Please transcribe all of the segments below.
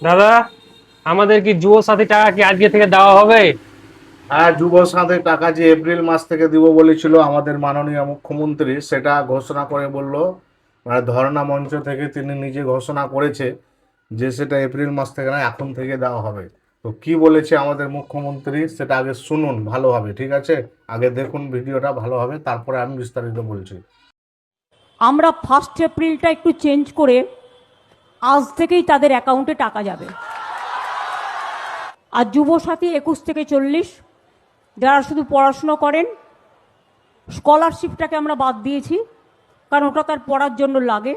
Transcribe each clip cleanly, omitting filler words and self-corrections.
দাদা, আমাদের কি যুব সাথী টাকা কি আজকে থেকে দেওয়া হবে? হ্যাঁ, যুব সাথী টাকা যে এপ্রিল মাস থেকে দিব বলেছিল আমাদের মাননীয় মুখ্যমন্ত্রী, সেটা ঘোষণা করে বলল, মানে ধর্ণা মঞ্চ থেকে তিনি নিজে ঘোষণা করেছে যে সেটা এপ্রিল মাস থেকে না, এখন থেকে দেওয়া হবে। তো কি বলেছে আমাদের মুখ্যমন্ত্রী সেটা আগে শুনুন ভালোভাবে, ঠিক আছে? আগে দেখুন ভিডিওটা ভালোভাবে, তারপরে আমি বিস্তারিত বলছি। আমরা 1 এপ্রিলটা একটু চেঞ্জ করে আজ থেকেই তাদের অ্যাকাউন্টে টাকা যাবে। আর যুবসাথী 21 থেকে 40 যারা শুধু পড়াশুনো করেন, স্কলারশিপটাকে আমরা বাদ দিয়েছি, কারণ ওটা তার পড়ার জন্য লাগে,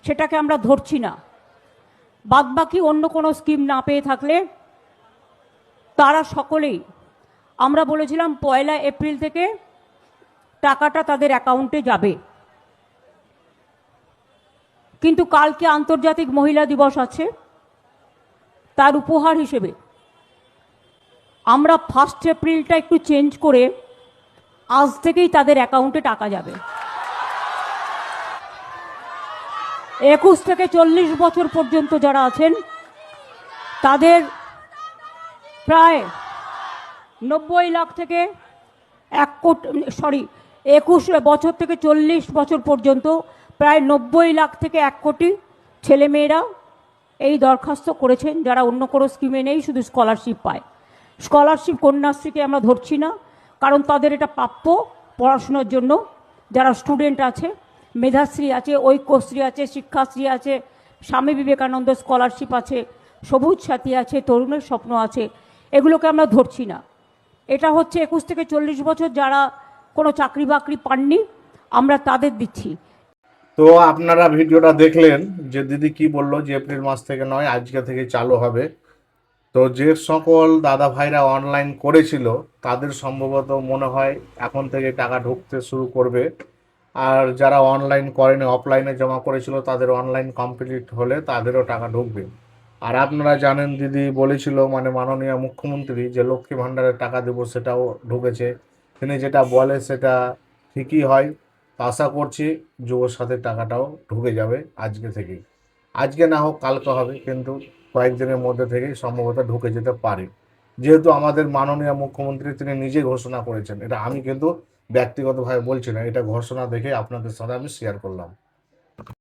সেটাকে আমরা ধরছি না। বাদবাকি অন্য কোনো স্কিম না পেয়ে থাকলে তারা সকলেই, আমরা বলেছিলাম 1 এপ্রিল থেকে টাকাটা তাদের অ্যাকাউন্টে যাবে। কিন্তু কালকে আন্তর্জাতিক মহিলা দিবস আছে, তার উপহার হিসেবে আমরা 1 এপ্রিলটা একটু চেঞ্জ করে আজ থেকেই তাদের অ্যাকাউন্টে টাকা যাবে। 21 থেকে 40 বছর পর্যন্ত যারা আছেন তাদের প্রায় 90 লাখ থেকে 1 কোটি, 21 বছর থেকে 40 বছর পর্যন্ত প্রায় 90 লাখ থেকে 1 কোটি ছেলেমেয়েরা এই দরখাস্ত করেছেন, যারা অন্য কোনো স্কিমে নেই, শুধু স্কলারশিপ পায়। স্কলারশিপ কন্যাশ্রীকে আমরা ধরছি না, কারণ তাদের এটা প্রাপ্য পড়াশোনার জন্য। যারা স্টুডেন্ট আছে, মেধাশ্রী আছে, ঐক্যশ্রী আছে, শিক্ষাশ্রী আছে, স্বামী বিবেকানন্দ স্কলারশিপ আছে, সবুজ সাথী আছে, তরুণের স্বপ্ন আছে, এগুলোকে আমরা ধরছি না। এটা হচ্ছে 21 থেকে 40 বছর যারা কোনো চাকরি বাকরি পাননি, আমরা তাদের দিচ্ছি। তো আপনারা ভিডিওটা দেখলেন যে দিদি কি বললো, যে এপ্রিল মাস থেকে নয়, আজকে থেকে চালু হবে। তো যে সকল দাদা ভাইরা অনলাইন করেছিল তাদের সম্ভবত মনে হয় এখন থেকে টাকা ঢুকতে শুরু করবে। আর যারা অনলাইন করেনি, অফলাইনে জমা করেছিল, তাদের অনলাইন কমপ্লিট হলে তাদেরও টাকা ঢুকবে। আর আপনারা জানেন দিদি বলেছিল, মানে মাননীয় মুখ্যমন্ত্রী, যে লক্ষ্মী ভাণ্ডারের টাকা দেবো, সেটাও ঢুকেছে। তিনি যেটা বলে সেটা ঠিকই হয়। তো আশা করছি যুব সাথীর টাকাটাও ঢুকে যাবে আজকে থেকেই। আজকে না হোক কালকে হবে, কিন্তু কয়েকদিনের মধ্যে থেকেই সম্ভবত ঢুকে যেতে পারে। যেহেতু আমাদের মাননীয় মুখ্যমন্ত্রী তিনি নিজে ঘোষণা করেছেন, এটা আমি কিন্তু ব্যক্তিগতভাবে বলছি না, এটা ঘোষণা দেখে আপনাদের সাথে আমি শেয়ার করলাম।